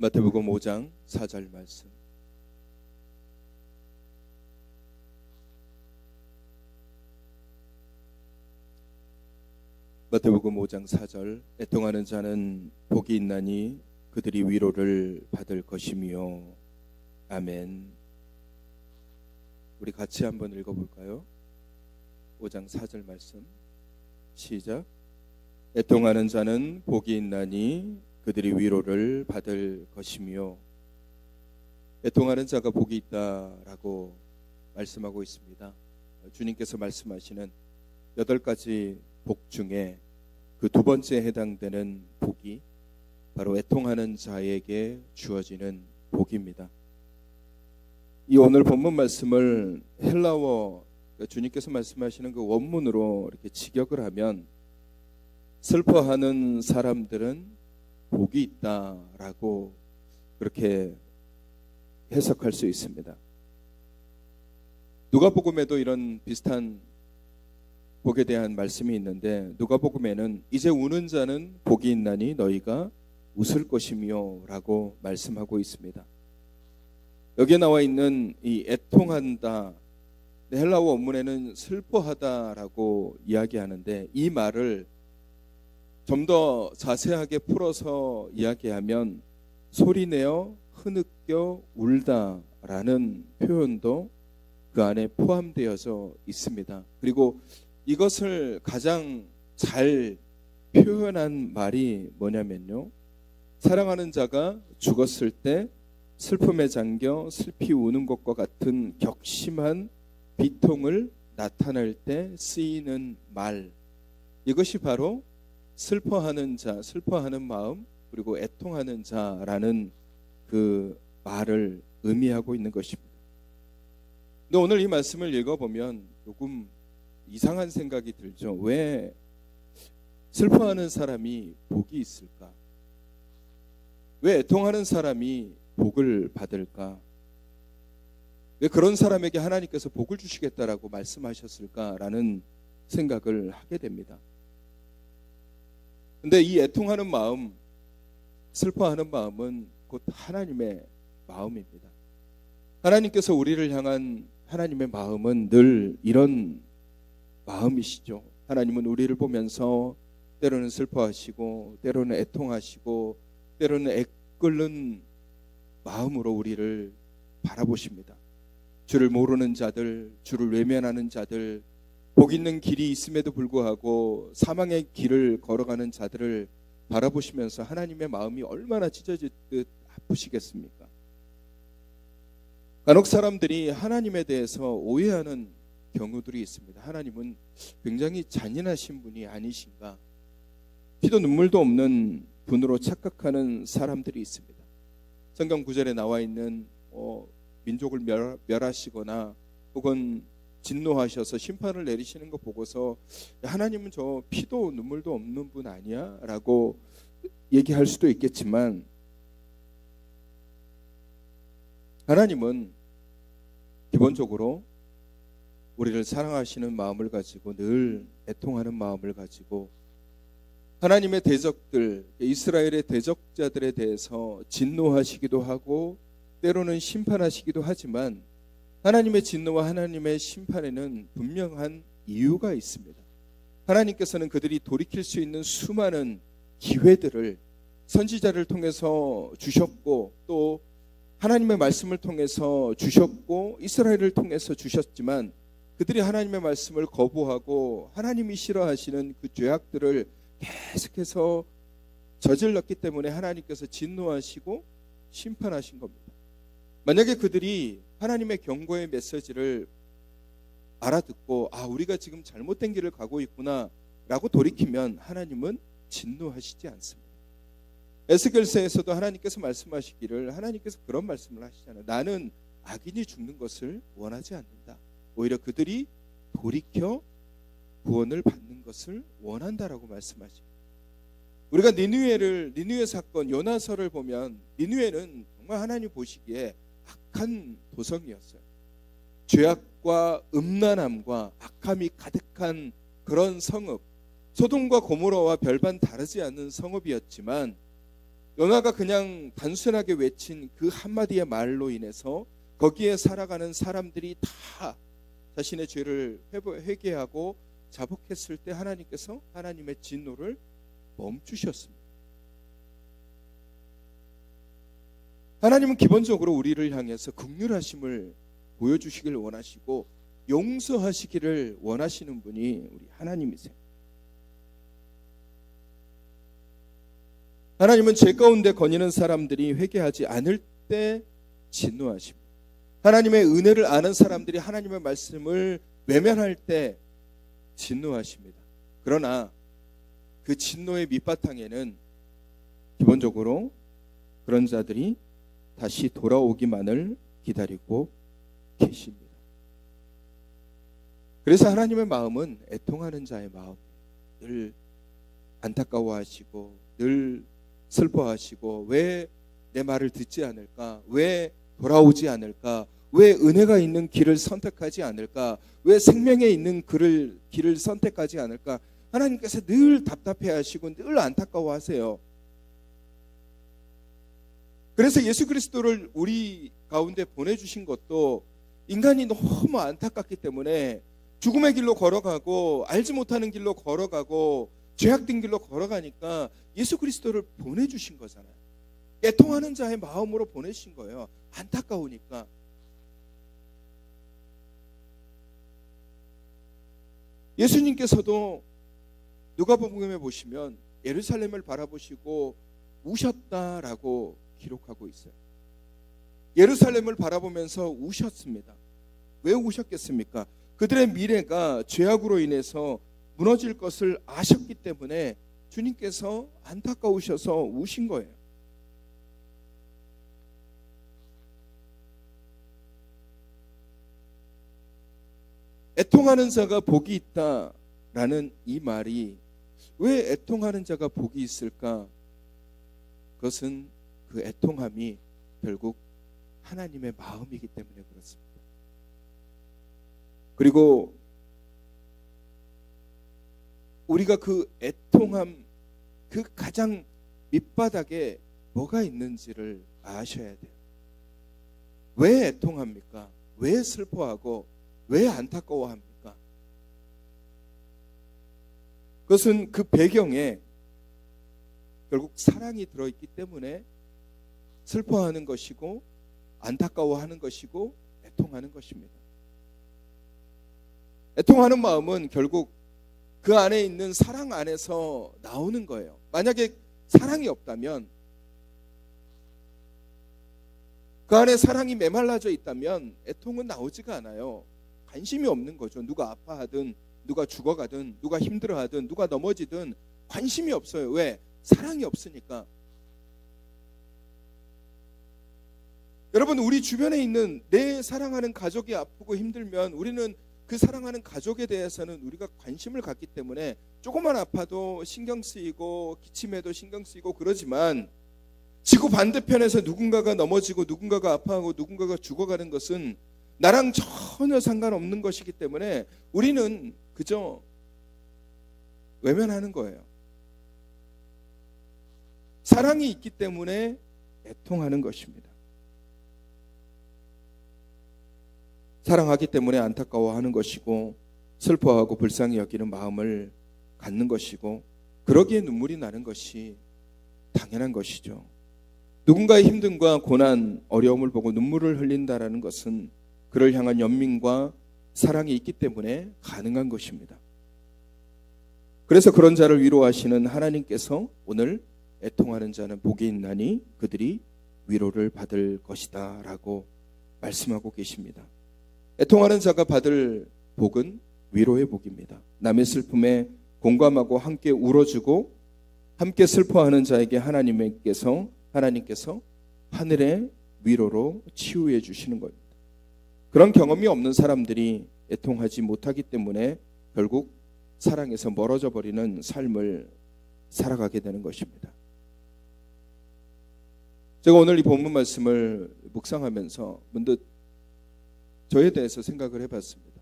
마태복음 5장 4절 말씀. 마태복음 5장 4절. 애통하는 자는 복이 있나니 그들이 위로를 받을 것이며. 아멘. 우리 같이 한번 읽어볼까요? 5장 4절 말씀 시작. 애통하는 자는 복이 있나니 그들이 위로를 받을 것이며. 애통하는 자가 복이 있다라고 말씀하고 있습니다. 주님께서 말씀하시는 8가지 복 중에 그 두 번째에 해당되는 복이 바로 애통하는 자에게 주어지는 복입니다. 이 오늘 본문 말씀을 헬라어, 주님께서 말씀하시는 그 원문으로 이렇게 직역을 하면 슬퍼하는 사람들은 복이 있다라고 그렇게 해석할 수 있습니다. 누가복음에도 이런 비슷한 복에 대한 말씀이 있는데, 누가복음에는 이제 우는 자는 복이 있나니 너희가 웃을 것이며 라고 말씀하고 있습니다. 여기에 나와 있는 이 애통한다, 헬라어 원문에는 슬퍼하다라고 이야기하는데, 이 말을 좀 더 자세하게 풀어서 이야기하면 소리내어 흐느껴 울다라는 표현도 그 안에 포함되어져 있습니다. 그리고 이것을 가장 잘 표현한 말이 뭐냐면요, 사랑하는 자가 죽었을 때 슬픔에 잠겨 슬피 우는 것과 같은 격심한 비통을 나타낼 때 쓰이는 말, 이것이 바로 슬퍼하는 자, 슬퍼하는 마음, 그리고 애통하는 자라는 그 말을 의미하고 있는 것입니다. 근데 오늘 이 말씀을 읽어보면 조금 이상한 생각이 들죠. 왜 슬퍼하는 사람이 복이 있을까? 왜 애통하는 사람이 복을 받을까? 왜 그런 사람에게 하나님께서 복을 주시겠다라고 말씀하셨을까라는 생각을 하게 됩니다. 근데 이 애통하는 마음, 슬퍼하는 마음은 곧 하나님의 마음입니다. 하나님께서 우리를 향한 하나님의 마음은 늘 이런 마음이시죠. 하나님은 우리를 보면서 때로는 슬퍼하시고, 때로는 애통하시고, 때로는 애끓는 마음으로 우리를 바라보십니다. 주를 모르는 자들, 주를 외면하는 자들, 복 있는 길이 있음에도 불구하고 사망의 길을 걸어가는 자들을 바라보시면서 하나님의 마음이 얼마나 찢어지듯 아프시겠습니까? 간혹 사람들이 하나님에 대해서 오해하는 경우들이 있습니다. 하나님은 굉장히 잔인하신 분이 아니신가? 피도 눈물도 없는 분으로 착각하는 사람들이 있습니다. 성경 구절에 나와 있는 민족을 멸하시거나 혹은 진노하셔서 심판을 내리시는 거 보고서 하나님은 저 피도 눈물도 없는 분 아니야? 라고 얘기할 수도 있겠지만, 하나님은 기본적으로 우리를 사랑하시는 마음을 가지고 늘 애통하는 마음을 가지고 하나님의 대적들, 이스라엘의 대적자들에 대해서 진노하시기도 하고 때로는 심판하시기도 하지만, 하나님의 진노와 하나님의 심판에는 분명한 이유가 있습니다. 하나님께서는 그들이 돌이킬 수 있는 수많은 기회들을 선지자를 통해서 주셨고, 또 하나님의 말씀을 통해서 주셨고, 이스라엘을 통해서 주셨지만, 그들이 하나님의 말씀을 거부하고 하나님이 싫어하시는 그 죄악들을 계속해서 저질렀기 때문에 하나님께서 진노하시고 심판하신 겁니다. 만약에 그들이 하나님의 경고의 메시지를 알아듣고 우리가 지금 잘못된 길을 가고 있구나 라고 돌이키면 하나님은 진노하시지 않습니다. 에스겔서에서도 하나님께서 말씀하시기를, 하나님께서 그런 말씀을 하시잖아요. 나는 악인이 죽는 것을 원하지 않는다. 오히려 그들이 돌이켜 구원을 받는 것을 원한다라고 말씀하십니다. 우리가 니느웨 사건, 요나서를 보면 니느웨는 정말 하나님 보시기에 악한 도성이었어요. 죄악과 음란함과 악함이 가득한 그런 성읍, 소돔과 고모라와 별반 다르지 않는 성읍이었지만 요나가 그냥 단순하게 외친 그 한마디의 말로 인해서 거기에 살아가는 사람들이 다 자신의 죄를 회개하고 자복했을 때 하나님께서 하나님의 진노를 멈추셨습니다. 하나님은 기본적으로 우리를 향해서 긍휼하심을 보여주시길 원하시고 용서하시기를 원하시는 분이 우리 하나님이세요. 하나님은 죄 가운데 거니는 사람들이 회개하지 않을 때 진노하십니다. 하나님의 은혜를 아는 사람들이 하나님의 말씀을 외면할 때 진노하십니다. 그러나 그 진노의 밑바탕에는 기본적으로 그런 자들이 다시 돌아오기만을 기다리고 계십니다. 그래서 하나님의 마음은 애통하는 자의 마음, 늘 안타까워하시고 늘 슬퍼하시고 왜 내 말을 듣지 않을까? 왜 돌아오지 않을까? 왜 은혜가 있는 길을 선택하지 않을까? 왜 생명에 있는 길을 선택하지 않을까? 하나님께서 늘 답답해하시고 늘 안타까워하세요. 그래서 예수 그리스도를 우리 가운데 보내주신 것도 인간이 너무 안타깝기 때문에 죽음의 길로 걸어가고 알지 못하는 길로 걸어가고 죄악된 길로 걸어가니까 예수 그리스도를 보내주신 거잖아요. 애통하는 자의 마음으로 보내신 거예요. 안타까우니까. 예수님께서도 누가복음에 보시면 예루살렘을 바라보시고 우셨다라고 기록하고 있어요. 예루살렘을 바라보면서 우셨습니다. 왜 우셨겠습니까? 그들의 미래가 죄악으로 인해서 무너질 것을 아셨기 때문에 주님께서 안타까우셔서 우신 거예요. 애통하는 자가 복이 있다라는 이 말이 왜 애통하는 자가 복이 있을까? 그것은 그 애통함이 결국 하나님의 마음이기 때문에 그렇습니다. 그리고 우리가 그 애통함 그 가장 밑바닥에 뭐가 있는지를 아셔야 돼요. 왜 애통합니까? 왜 슬퍼하고 왜 안타까워합니까? 그것은 그 배경에 결국 사랑이 들어있기 때문에 슬퍼하는 것이고 안타까워하는 것이고 애통하는 것입니다. 애통하는 마음은 결국 그 안에 있는 사랑 안에서 나오는 거예요. 만약에 사랑이 없다면, 그 안에 사랑이 메말라져 있다면 애통은 나오지가 않아요. 관심이 없는 거죠. 누가 아파하든 누가 죽어가든 누가 힘들어하든 누가 넘어지든 관심이 없어요. 왜? 사랑이 없으니까. 여러분, 우리 주변에 있는 내 사랑하는 가족이 아프고 힘들면 우리는 그 사랑하는 가족에 대해서는 우리가 관심을 갖기 때문에 조금만 아파도 신경 쓰이고 기침해도 신경 쓰이고 그러지만, 지구 반대편에서 누군가가 넘어지고 누군가가 아파하고 누군가가 죽어가는 것은 나랑 전혀 상관없는 것이기 때문에 우리는 그저 외면하는 거예요. 사랑이 있기 때문에 애통하는 것입니다. 사랑하기 때문에 안타까워하는 것이고 슬퍼하고 불쌍히 여기는 마음을 갖는 것이고 그러기에 눈물이 나는 것이 당연한 것이죠. 누군가의 힘듦과 고난, 어려움을 보고 눈물을 흘린다라는 것은 그를 향한 연민과 사랑이 있기 때문에 가능한 것입니다. 그래서 그런 자를 위로하시는 하나님께서 오늘 애통하는 자는 복이 있나니 그들이 위로를 받을 것이다 라고 말씀하고 계십니다. 애통하는 자가 받을 복은 위로의 복입니다. 남의 슬픔에 공감하고 함께 울어주고 함께 슬퍼하는 자에게 하나님께서 하늘의 위로로 치유해 주시는 겁니다. 그런 경험이 없는 사람들이 애통하지 못하기 때문에 결국 사랑에서 멀어져 버리는 삶을 살아가게 되는 것입니다. 제가 오늘 이 본문 말씀을 묵상하면서 문득 저에 대해서 생각을 해봤습니다.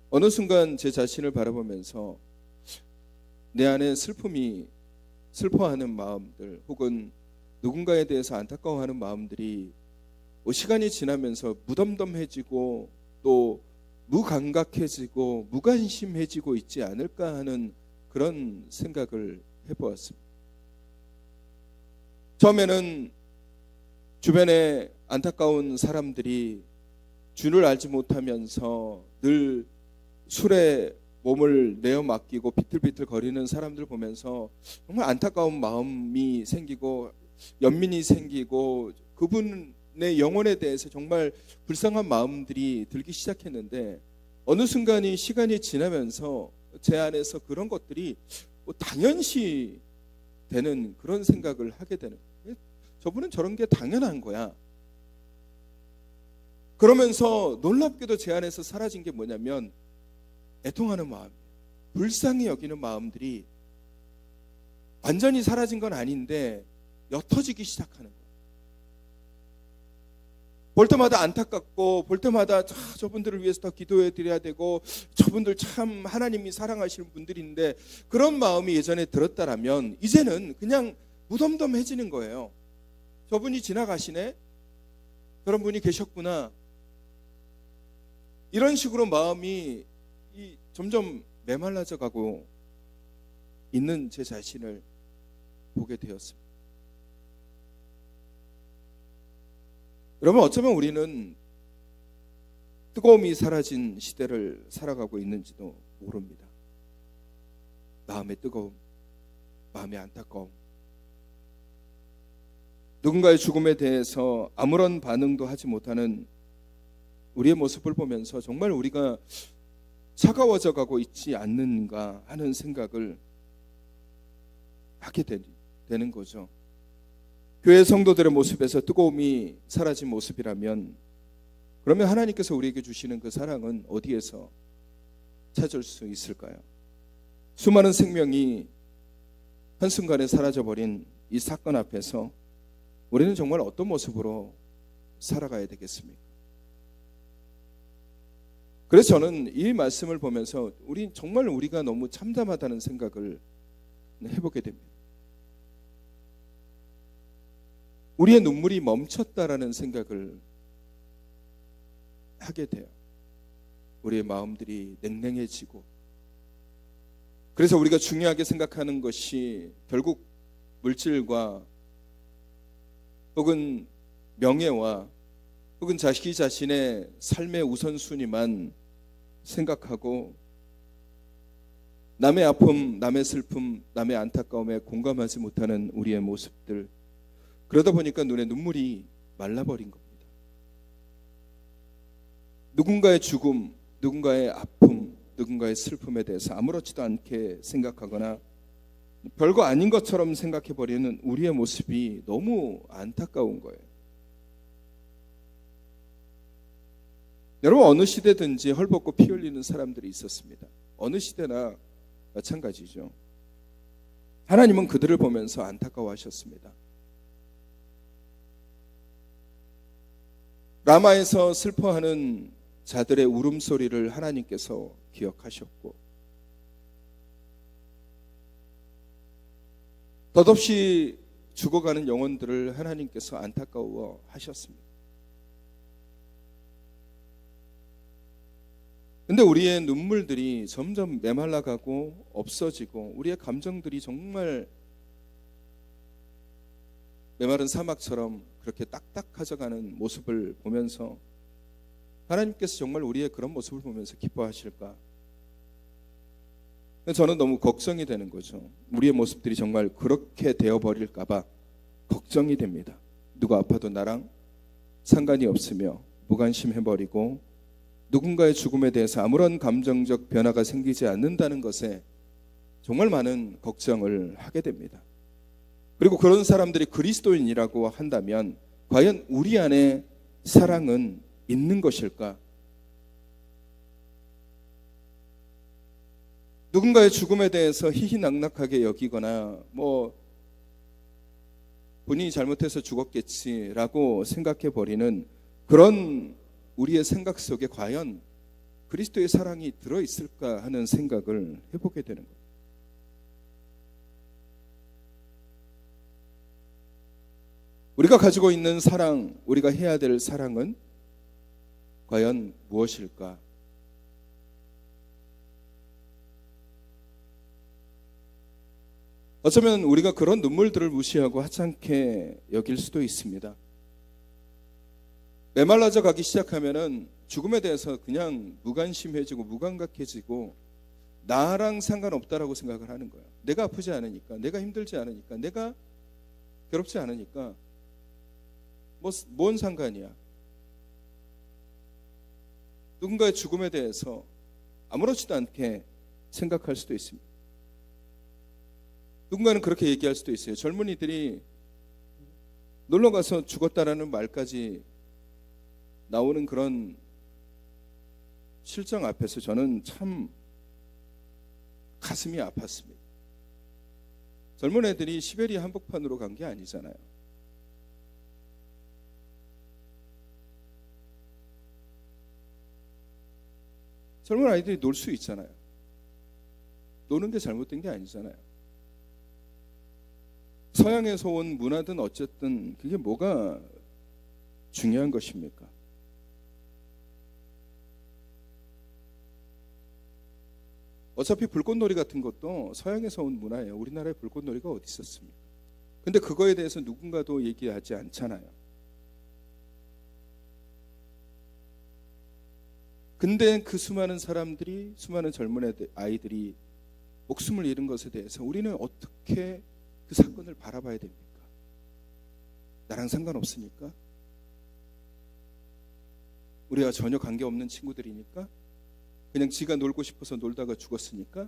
어느 순간 제 자신을 바라보면서 내 안에 슬퍼하는 마음들 혹은 누군가에 대해서 안타까워하는 마음들이 시간이 지나면서 무덤덤해지고 또 무감각해지고 무관심해지고 있지 않을까 하는 그런 생각을 해보았습니다. 처음에는 주변에 안타까운 사람들이 주를 알지 못하면서 늘 술에 몸을 내어 맡기고 비틀비틀 거리는 사람들 보면서 정말 안타까운 마음이 생기고 연민이 생기고 그분의 영혼에 대해서 정말 불쌍한 마음들이 들기 시작했는데, 어느 순간이 시간이 지나면서 제 안에서 그런 것들이 당연시 되는 그런 생각을 하게 되는 거예요. 저분은 저런 게 당연한 거야. 그러면서 놀랍게도 제 안에서 사라진 게 뭐냐면 애통하는 마음, 불쌍히 여기는 마음들이 완전히 사라진 건 아닌데 옅어지기 시작하는 거예요. 볼 때마다 안타깝고 볼 때마다 저분들을 위해서 더 기도해 드려야 되고 저분들 참 하나님이 사랑하시는 분들인데, 그런 마음이 예전에 들었다라면 이제는 그냥 무덤덤해지는 거예요. 저분이 지나가시네? 저런 분이 계셨구나. 이런 식으로 마음이 점점 메말라져 가고 있는 제 자신을 보게 되었습니다. 여러분, 어쩌면 우리는 뜨거움이 사라진 시대를 살아가고 있는지도 모릅니다. 마음의 뜨거움, 마음의 안타까움, 누군가의 죽음에 대해서 아무런 반응도 하지 못하는 우리의 모습을 보면서 정말 우리가 차가워져 가고 있지 않는가 하는 생각을 하게 되는 거죠. 교회 성도들의 모습에서 뜨거움이 사라진 모습이라면, 그러면 하나님께서 우리에게 주시는 그 사랑은 어디에서 찾을 수 있을까요? 수많은 생명이 한순간에 사라져버린 이 사건 앞에서 우리는 정말 어떤 모습으로 살아가야 되겠습니까? 그래서 저는 이 말씀을 보면서 정말 우리가 너무 참담하다는 생각을 해보게 됩니다. 우리의 눈물이 멈췄다라는 생각을 하게 돼요. 우리의 마음들이 냉랭해지고, 그래서 우리가 중요하게 생각하는 것이 결국 물질과 혹은 명예와 혹은 자기 자신의 삶의 우선순위만 생각하고 남의 아픔, 남의 슬픔, 남의 안타까움에 공감하지 못하는 우리의 모습들, 그러다 보니까 눈에 눈물이 말라버린 겁니다. 누군가의 죽음, 누군가의 아픔, 누군가의 슬픔에 대해서 아무렇지도 않게 생각하거나 별거 아닌 것처럼 생각해버리는 우리의 모습이 너무 안타까운 거예요. 여러분, 어느 시대든지 헐벗고 피 흘리는 사람들이 있었습니다. 어느 시대나 마찬가지죠. 하나님은 그들을 보면서 안타까워하셨습니다. 라마에서 슬퍼하는 자들의 울음소리를 하나님께서 기억하셨고, 덧없이 죽어가는 영혼들을 하나님께서 안타까워하셨습니다. 근데 우리의 눈물들이 점점 메말라가고 없어지고 우리의 감정들이 정말 메마른 사막처럼 그렇게 딱딱해져가는 모습을 보면서 하나님께서 정말 우리의 그런 모습을 보면서 기뻐하실까? 저는 너무 걱정이 되는 거죠. 우리의 모습들이 정말 그렇게 되어버릴까 봐 걱정이 됩니다. 누가 아파도 나랑 상관이 없으며 무관심해버리고 누군가의 죽음에 대해서 아무런 감정적 변화가 생기지 않는다는 것에 정말 많은 걱정을 하게 됩니다. 그리고 그런 사람들이 그리스도인이라고 한다면 과연 우리 안에 사랑은 있는 것일까? 누군가의 죽음에 대해서 희희낙낙하게 여기거나 본인이 잘못해서 죽었겠지라고 생각해버리는 그런 우리의 생각 속에 과연 그리스도의 사랑이 들어있을까 하는 생각을 해보게 되는 거예요. 우리가 가지고 있는 사랑, 우리가 해야 될 사랑은 과연 무엇일까? 어쩌면 우리가 그런 눈물들을 무시하고 하찮게 여길 수도 있습니다. 메말라져 가기 시작하면은 죽음에 대해서 그냥 무관심해지고 무감각해지고 나랑 상관없다라고 생각을 하는 거예요. 내가 아프지 않으니까, 내가 힘들지 않으니까, 내가 괴롭지 않으니까 뭔 상관이야. 누군가의 죽음에 대해서 아무렇지도 않게 생각할 수도 있습니다. 누군가는 그렇게 얘기할 수도 있어요. 젊은이들이 놀러가서 죽었다라는 말까지 나오는 그런 실정 앞에서 저는 참 가슴이 아팠습니다. 젊은 애들이 시베리아 한복판으로 간 게 아니잖아요. 젊은 아이들이 놀 수 있잖아요. 노는 게 잘못된 게 아니잖아요. 서양에서 온 문화든 어쨌든 그게 뭐가 중요한 것입니까? 어차피 불꽃놀이 같은 것도 서양에서 온 문화예요. 우리나라에 불꽃놀이가 어디 있었습니까? 근데 그거에 대해서 누군가도 얘기하지 않잖아요. 근데 그 수많은 사람들이, 수많은 젊은 아이들이 목숨을 잃은 것에 대해서 우리는 어떻게 그 사건을 바라봐야 됩니까? 나랑 상관없으니까? 우리와 전혀 관계없는 친구들이니까? 그냥 지가 놀고 싶어서 놀다가 죽었으니까?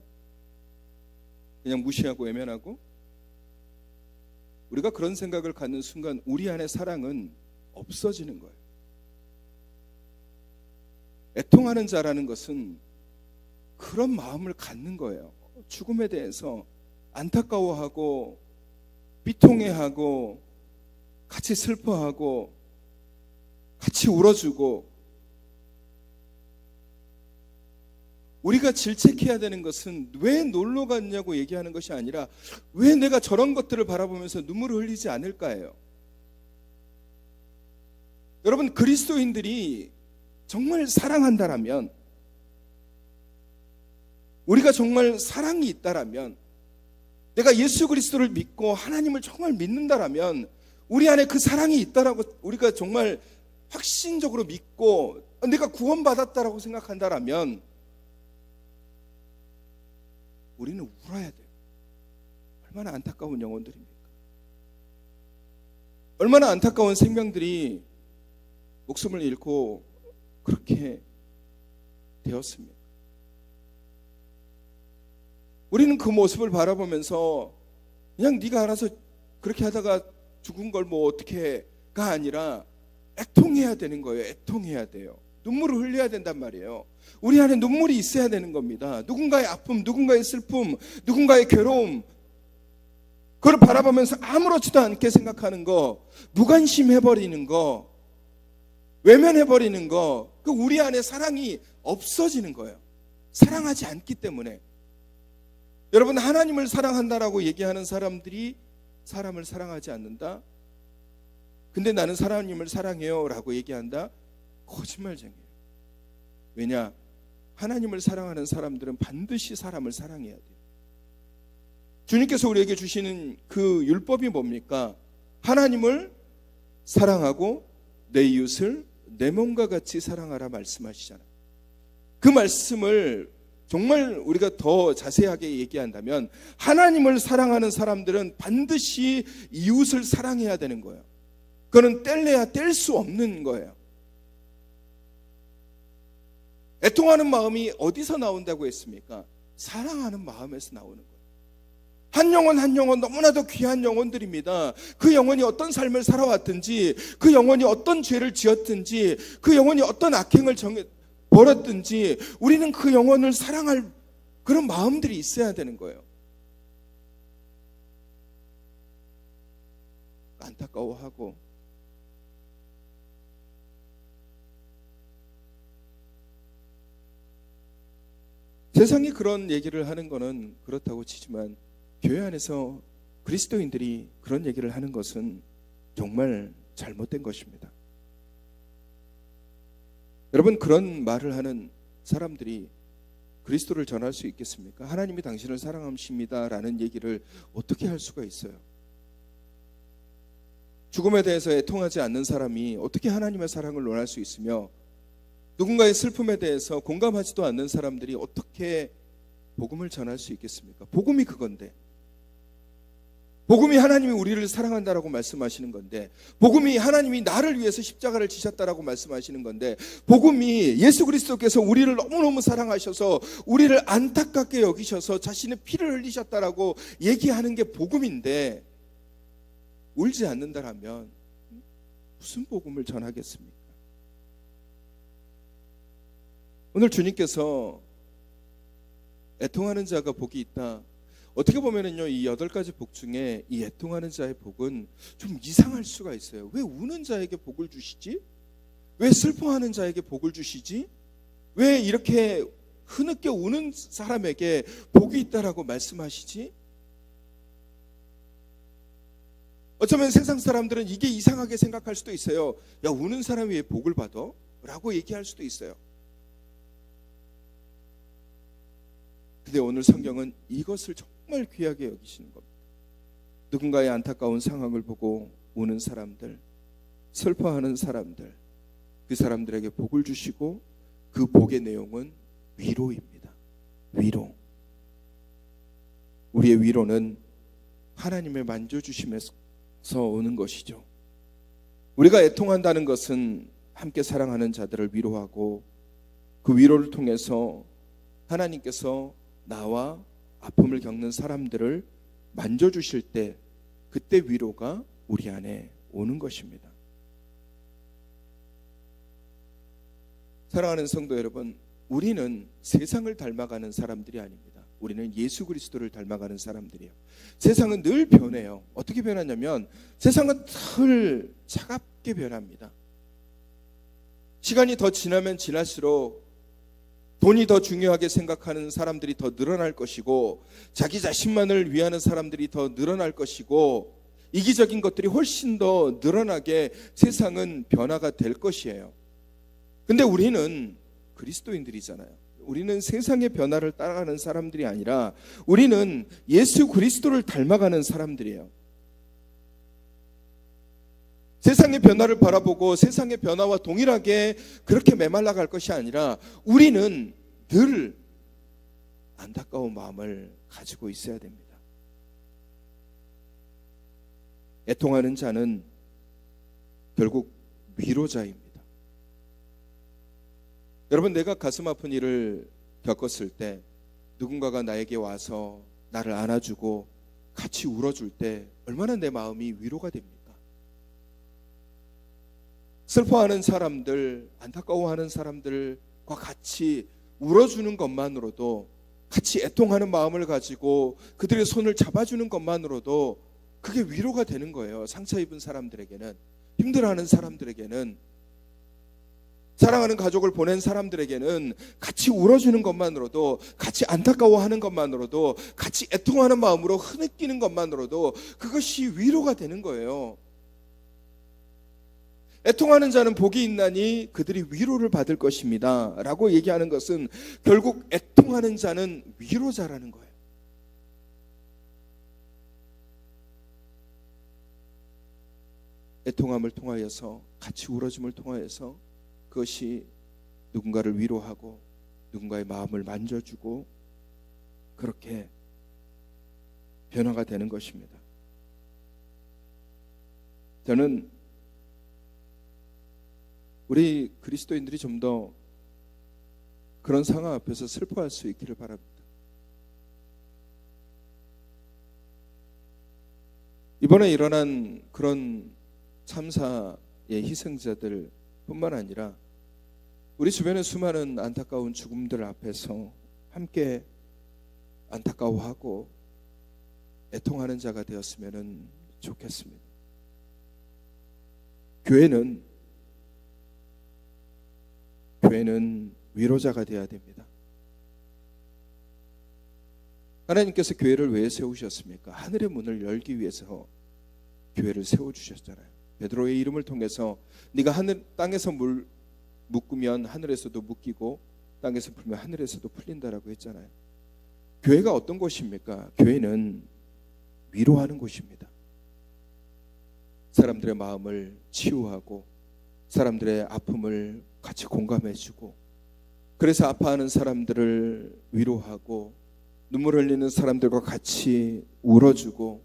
그냥 무시하고 외면하고? 우리가 그런 생각을 갖는 순간 우리 안에 사랑은 없어지는 거예요. 애통하는 자라는 것은 그런 마음을 갖는 거예요. 죽음에 대해서 안타까워하고 비통해하고 같이 슬퍼하고 같이 울어주고. 우리가 질책해야 되는 것은 왜 놀러 갔냐고 얘기하는 것이 아니라 왜 내가 저런 것들을 바라보면서 눈물을 흘리지 않을까예요. 여러분, 그리스도인들이 정말 사랑한다라면, 우리가 정말 사랑이 있다라면, 내가 예수 그리스도를 믿고 하나님을 정말 믿는다라면 우리 안에 그 사랑이 있다라고 우리가 정말 확신적으로 믿고 내가 구원받았다라고 생각한다라면 우리는 울어야 돼요. 얼마나 안타까운 영혼들입니까? 얼마나 안타까운 생명들이 목숨을 잃고 그렇게 되었습니까? 우리는 그 모습을 바라보면서 그냥 네가 알아서 그렇게 하다가 죽은 걸 뭐 어떻게 해가 아니라 애통해야 되는 거예요. 애통해야 돼요. 눈물을 흘려야 된단 말이에요. 우리 안에 눈물이 있어야 되는 겁니다. 누군가의 아픔, 누군가의 슬픔, 누군가의 괴로움, 그걸 바라보면서 아무렇지도 않게 생각하는 거, 무관심해버리는 거, 외면해버리는 거, 그 우리 안에 사랑이 없어지는 거예요. 사랑하지 않기 때문에. 여러분, 하나님을 사랑한다라고 얘기하는 사람들이 사람을 사랑하지 않는다? 근데 나는 하나님을 사랑해요 라고 얘기한다? 거짓말쟁이에요. 왜냐? 하나님을 사랑하는 사람들은 반드시 사람을 사랑해야 돼요. 주님께서 우리에게 주시는 그 율법이 뭡니까? 하나님을 사랑하고 내 이웃을 내 몸과 같이 사랑하라 말씀하시잖아요. 그 말씀을 정말 우리가 더 자세하게 얘기한다면 하나님을 사랑하는 사람들은 반드시 이웃을 사랑해야 되는 거예요. 그거는 뗄래야 뗄 수 없는 거예요. 애통하는 마음이 어디서 나온다고 했습니까? 사랑하는 마음에서 나오는 거예요. 한 영혼 한 영혼 너무나도 귀한 영혼들입니다. 그 영혼이 어떤 삶을 살아왔든지, 그 영혼이 어떤 죄를 지었든지, 그 영혼이 어떤 악행을 벌었든지 우리는 그 영혼을 사랑할 그런 마음들이 있어야 되는 거예요. 안타까워하고 세상이 그런 얘기를 하는 거는 그렇다고 치지만 교회 안에서 그리스도인들이 그런 얘기를 하는 것은 정말 잘못된 것입니다. 여러분, 그런 말을 하는 사람들이 그리스도를 전할 수 있겠습니까? 하나님이 당신을 사랑하십니다 라는 얘기를 어떻게 할 수가 있어요? 죽음에 대해서 애통하지 않는 사람이 어떻게 하나님의 사랑을 논할 수 있으며, 누군가의 슬픔에 대해서 공감하지도 않는 사람들이 어떻게 복음을 전할 수 있겠습니까? 복음이 그건데, 복음이 하나님이 우리를 사랑한다라고 말씀하시는 건데, 복음이 하나님이 나를 위해서 십자가를 지셨다라고 말씀하시는 건데, 복음이 예수 그리스도께서 우리를 너무너무 사랑하셔서 우리를 안타깝게 여기셔서 자신의 피를 흘리셨다라고 얘기하는 게 복음인데, 울지 않는다라면 무슨 복음을 전하겠습니까? 오늘 주님께서 애통하는 자가 복이 있다, 어떻게 보면은요, 이 8가지 복 중에 이 애통하는 자의 복은 좀 이상할 수가 있어요. 왜 우는 자에게 복을 주시지? 왜 슬퍼하는 자에게 복을 주시지? 왜 이렇게 흐느껴 우는 사람에게 복이 있다라고 말씀하시지? 어쩌면 세상 사람들은 이게 이상하게 생각할 수도 있어요. 야, 우는 사람이 왜 복을 받아? 라고 얘기할 수도 있어요. 근데 오늘 성경은 이것을 정말 귀하게 여기시는 겁니다. 누군가의 안타까운 상황을 보고 우는 사람들, 슬퍼하는 사람들, 그 사람들에게 복을 주시고, 그 복의 내용은 위로입니다. 위로. 우리의 위로는 하나님의 만져주심에서 오는 것이죠. 우리가 애통한다는 것은 함께 사랑하는 자들을 위로하고, 그 위로를 통해서 하나님께서 나와 아픔을 겪는 사람들을 만져주실 때, 그때 위로가 우리 안에 오는 것입니다. 사랑하는 성도 여러분, 우리는 세상을 닮아가는 사람들이 아닙니다. 우리는 예수 그리스도를 닮아가는 사람들이에요. 세상은 늘 변해요. 어떻게 변하냐면, 세상은 늘 차갑게 변합니다. 시간이 더 지나면 지날수록 돈이 더 중요하게 생각하는 사람들이 더 늘어날 것이고, 자기 자신만을 위하는 사람들이 더 늘어날 것이고, 이기적인 것들이 훨씬 더 늘어나게 세상은 변화가 될 것이에요. 근데 우리는 그리스도인들이잖아요. 우리는 세상의 변화를 따라가는 사람들이 아니라 우리는 예수 그리스도를 닮아가는 사람들이에요. 세상의 변화를 바라보고 세상의 변화와 동일하게 그렇게 메말라 갈 것이 아니라, 우리는 늘 안타까운 마음을 가지고 있어야 됩니다. 애통하는 자는 결국 위로자입니다. 여러분, 내가 가슴 아픈 일을 겪었을 때 누군가가 나에게 와서 나를 안아주고 같이 울어줄 때 얼마나 내 마음이 위로가 됩니까? 슬퍼하는 사람들, 안타까워하는 사람들과 같이 울어주는 것만으로도, 같이 애통하는 마음을 가지고 그들의 손을 잡아주는 것만으로도 그게 위로가 되는 거예요. 상처 입은 사람들에게는, 힘들어하는 사람들에게는, 사랑하는 가족을 보낸 사람들에게는 같이 울어주는 것만으로도, 같이 안타까워하는 것만으로도, 같이 애통하는 마음으로 흐느끼는 것만으로도 그것이 위로가 되는 거예요. 애통하는 자는 복이 있나니 그들이 위로를 받을 것입니다 라고 얘기하는 것은, 결국 애통하는 자는 위로자라는 거예요. 애통함을 통하여서, 같이 울어줌을 통하여서 그것이 누군가를 위로하고 누군가의 마음을 만져주고 그렇게 변화가 되는 것입니다. 저는 우리 그리스도인들이 좀 더 그런 상황 앞에서 슬퍼할 수 있기를 바랍니다. 이번에 일어난 그런 참사의 희생자들 뿐만 아니라 우리 주변의 수많은 안타까운 죽음들 앞에서 함께 안타까워하고 애통하는 자가 되었으면 좋겠습니다. 교회는 위로자가 되어야 됩니다. 하나님께서 교회를 왜 세우셨습니까? 하늘의 문을 열기 위해서 교회를 세워주셨잖아요. 베드로의 이름을 통해서 네가 땅에서 물 묶으면 하늘에서도 묶이고 땅에서 풀면 하늘에서도 풀린다라고 했잖아요. 교회가 어떤 곳입니까? 교회는 위로하는 곳입니다. 사람들의 마음을 치유하고 사람들의 아픔을 같이 공감해주고, 그래서 아파하는 사람들을 위로하고 눈물 흘리는 사람들과 같이 울어주고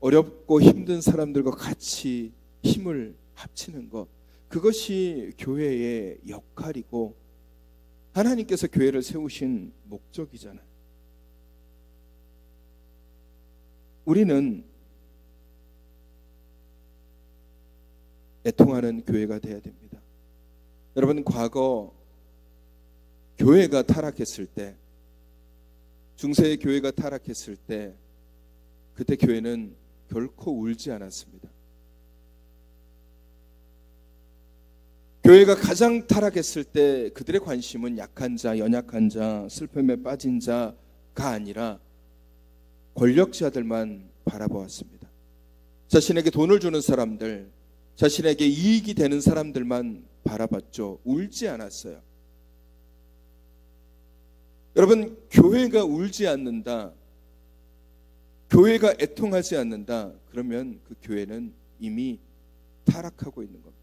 어렵고 힘든 사람들과 같이 힘을 합치는 것, 그것이 교회의 역할이고 하나님께서 교회를 세우신 목적이잖아요. 우리는 애통하는 교회가 되어야 됩니다. 여러분, 과거 교회가 타락했을 때, 중세의 교회가 타락했을 때, 그때 교회는 결코 울지 않았습니다. 교회가 가장 타락했을 때 그들의 관심은 약한 자, 연약한 자, 슬픔에 빠진 자가 아니라 권력자들만 바라보았습니다. 자신에게 돈을 주는 사람들, 자신에게 이익이 되는 사람들만 바라봤죠. 울지 않았어요. 여러분, 교회가 울지 않는다, 교회가 애통하지 않는다, 그러면 그 교회는 이미 타락하고 있는 겁니다.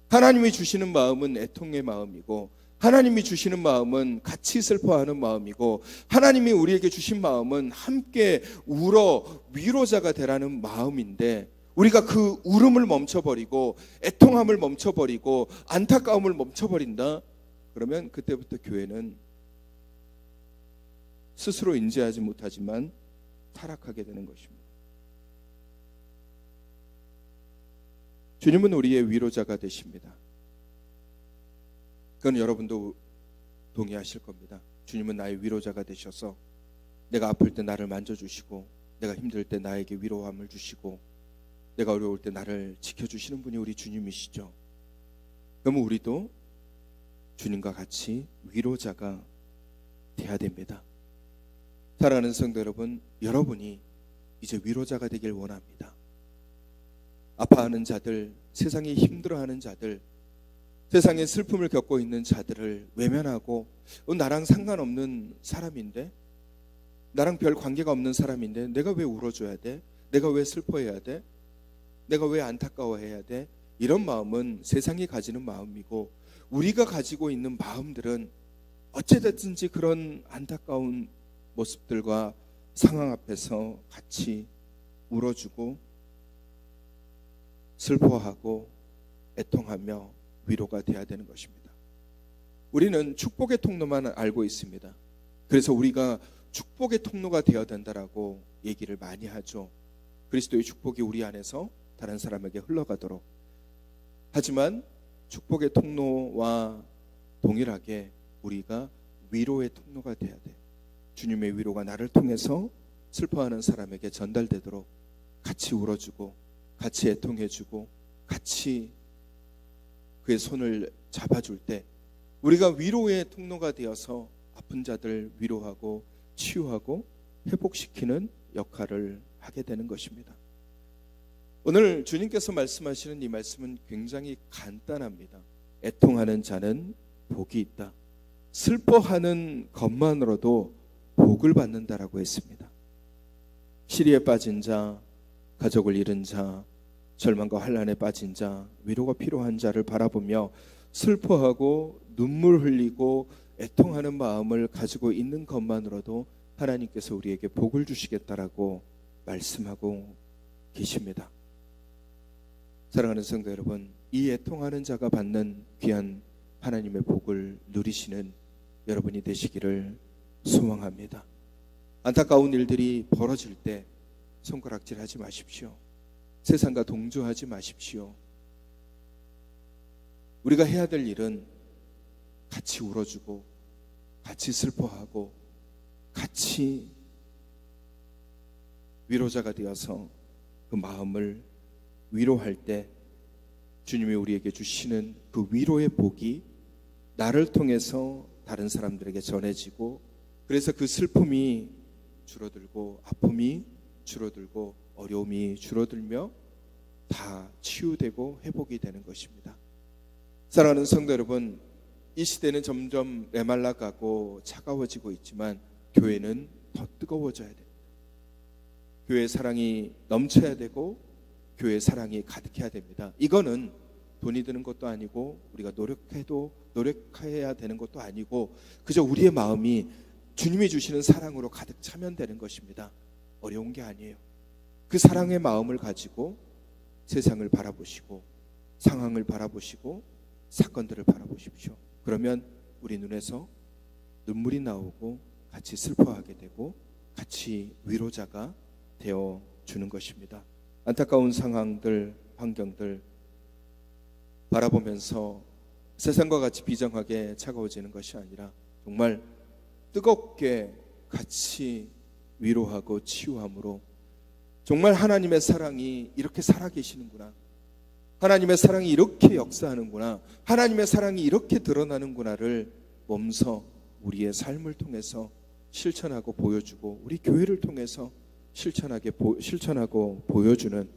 하나님이 주시는 마음은 애통의 마음이고, 하나님이 주시는 마음은 같이 슬퍼하는 마음이고, 하나님이 우리에게 주신 마음은 함께 울어 위로자가 되라는 마음인데, 우리가 그 울음을 멈춰버리고 애통함을 멈춰버리고 안타까움을 멈춰버린다, 그러면 그때부터 교회는 스스로 인지하지 못하지만 타락하게 되는 것입니다. 주님은 우리의 위로자가 되십니다. 그건 여러분도 동의하실 겁니다. 주님은 나의 위로자가 되셔서 내가 아플 때 나를 만져주시고, 내가 힘들 때 나에게 위로함을 주시고, 내가 어려울 때 나를 지켜주시는 분이 우리 주님이시죠. 그러면 우리도 주님과 같이 위로자가 되어야 됩니다. 사랑하는 성도 여러분, 여러분이 이제 위로자가 되길 원합니다. 아파하는 자들, 세상이 힘들어하는 자들, 세상에 슬픔을 겪고 있는 자들을 외면하고 나랑 상관없는 사람인데, 나랑 별 관계가 없는 사람인데 내가 왜 울어줘야 돼? 내가 왜 슬퍼해야 돼? 내가 왜 안타까워해야 돼? 이런 마음은 세상이 가지는 마음이고, 우리가 가지고 있는 마음들은 어찌됐든지 그런 안타까운 모습들과 상황 앞에서 같이 울어주고 슬퍼하고 애통하며 위로가 돼야 되는 것입니다. 우리는 축복의 통로만 알고 있습니다. 그래서 우리가 축복의 통로가 되어야 된다라고 얘기를 많이 하죠. 그리스도의 축복이 우리 안에서 다른 사람에게 흘러가도록. 하지만 축복의 통로와 동일하게 우리가 위로의 통로가 돼야 돼. 주님의 위로가 나를 통해서 슬퍼하는 사람에게 전달되도록 같이 울어주고 같이 애통해주고 같이 그의 손을 잡아줄 때, 우리가 위로의 통로가 되어서 아픈 자들 위로하고 치유하고 회복시키는 역할을 하게 되는 것입니다. 오늘 주님께서 말씀하시는 이 말씀은 굉장히 간단합니다. 애통하는 자는 복이 있다. 슬퍼하는 것만으로도 복을 받는다라고 했습니다. 시리에 빠진 자, 가족을 잃은 자, 절망과 환난에 빠진 자, 위로가 필요한 자를 바라보며 슬퍼하고 눈물 흘리고 애통하는 마음을 가지고 있는 것만으로도 하나님께서 우리에게 복을 주시겠다라고 말씀하고 계십니다. 사랑하는 성도 여러분, 이 애통하는 자가 받는 귀한 하나님의 복을 누리시는 여러분이 되시기를 소망합니다. 안타까운 일들이 벌어질 때 손가락질하지 마십시오. 세상과 동조하지 마십시오. 우리가 해야 될 일은 같이 울어주고 같이 슬퍼하고 같이 위로자가 되어서 그 마음을 위로할 때 주님이 우리에게 주시는 그 위로의 복이 나를 통해서 다른 사람들에게 전해지고, 그래서 그 슬픔이 줄어들고 아픔이 줄어들고 어려움이 줄어들며 다 치유되고 회복이 되는 것입니다. 사랑하는 성도 여러분, 이 시대는 점점 메말라가고 차가워지고 있지만 교회는 더 뜨거워져야 됩니다. 교회 사랑이 넘쳐야 되고 교회 사랑이 가득해야 됩니다. 이거는 돈이 드는 것도 아니고 우리가 노력해야 되는 것도 아니고 그저 우리의 마음이 주님이 주시는 사랑으로 가득 차면 되는 것입니다. 어려운 게 아니에요. 그 사랑의 마음을 가지고 세상을 바라보시고 상황을 바라보시고 사건들을 바라보십시오. 그러면 우리 눈에서 눈물이 나오고 같이 슬퍼하게 되고 같이 위로자가 되어 주는 것입니다. 안타까운 상황들, 환경들 바라보면서 세상과 같이 비정하게 차가워지는 것이 아니라 정말 뜨겁게 같이 위로하고 치유함으로 정말 하나님의 사랑이 이렇게 살아계시는구나, 하나님의 사랑이 이렇게 역사하는구나, 하나님의 사랑이 이렇게 드러나는구나를 몸소 우리의 삶을 통해서 실천하고 보여주고 우리 교회를 통해서 실천하고 보여주는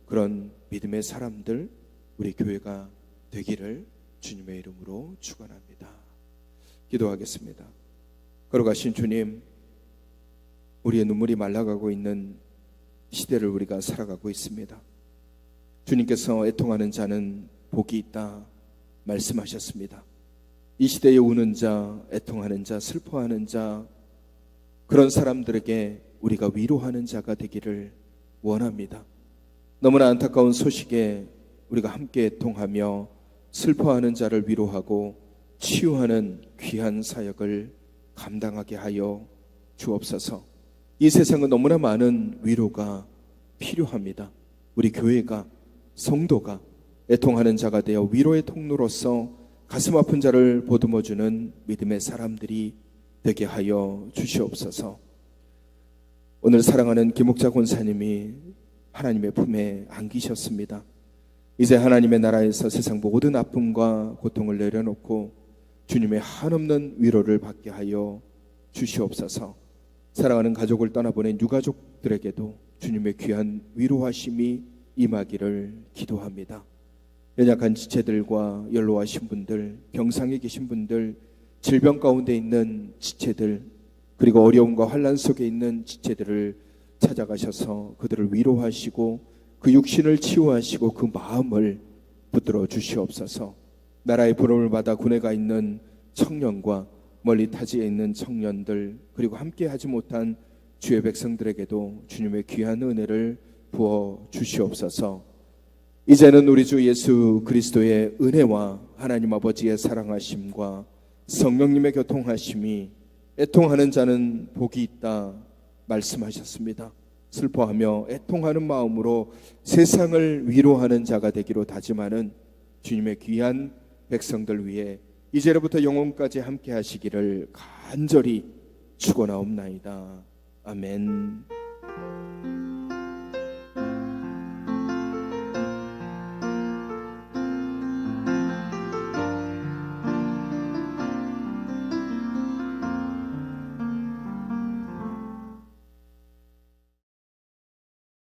그런 믿음의 사람들, 우리 교회가 되기를 주님의 이름으로 축원합니다. 기도하겠습니다. 걸어가신 주님, 우리의 눈물이 말라가고 있는 시대를 우리가 살아가고 있습니다. 주님께서 애통하는 자는 복이 있다 말씀하셨습니다. 이 시대에 우는 자, 애통하는 자, 슬퍼하는 자, 그런 사람들에게 우리가 위로하는 자가 되기를 원합니다. 너무나 안타까운 소식에 우리가 함께 애통하며 슬퍼하는 자를 위로하고 치유하는 귀한 사역을 감당하게 하여 주옵소서. 이 세상은 너무나 많은 위로가 필요합니다. 우리 교회가, 성도가 애통하는 자가 되어 위로의 통로로서 가슴 아픈 자를 보듬어주는 믿음의 사람들이 되게 하여 주시옵소서. 오늘 사랑하는 김옥자 권사님이 하나님의 품에 안기셨습니다. 이제 하나님의 나라에서 세상 모든 아픔과 고통을 내려놓고 주님의 한없는 위로를 받게 하여 주시옵소서. 사랑하는 가족을 떠나보낸 유가족들에게도 주님의 귀한 위로하심이 임하기를 기도합니다. 연약한 지체들과 연로하신 분들, 병상에 계신 분들, 질병 가운데 있는 지체들, 그리고 어려움과 환난 속에 있는 지체들을 찾아가셔서 그들을 위로하시고 그 육신을 치유하시고 그 마음을 붙들어 주시옵소서. 나라의 부름을 받아 군에 가 있는 청년과 멀리 타지에 있는 청년들, 그리고 함께 하지 못한 주의 백성들에게도 주님의 귀한 은혜를 부어 주시옵소서. 이제는 우리 주 예수 그리스도의 은혜와 하나님 아버지의 사랑하심과 성령님의 교통하심이 애통하는 자는 복이 있다 말씀하셨습니다. 슬퍼하며 애통하는 마음으로 세상을 위로하는 자가 되기로 다짐하는 주님의 귀한 백성들 위해 이제로부터 영원까지 함께 하시기를 간절히 축원하옵나이다. 아멘.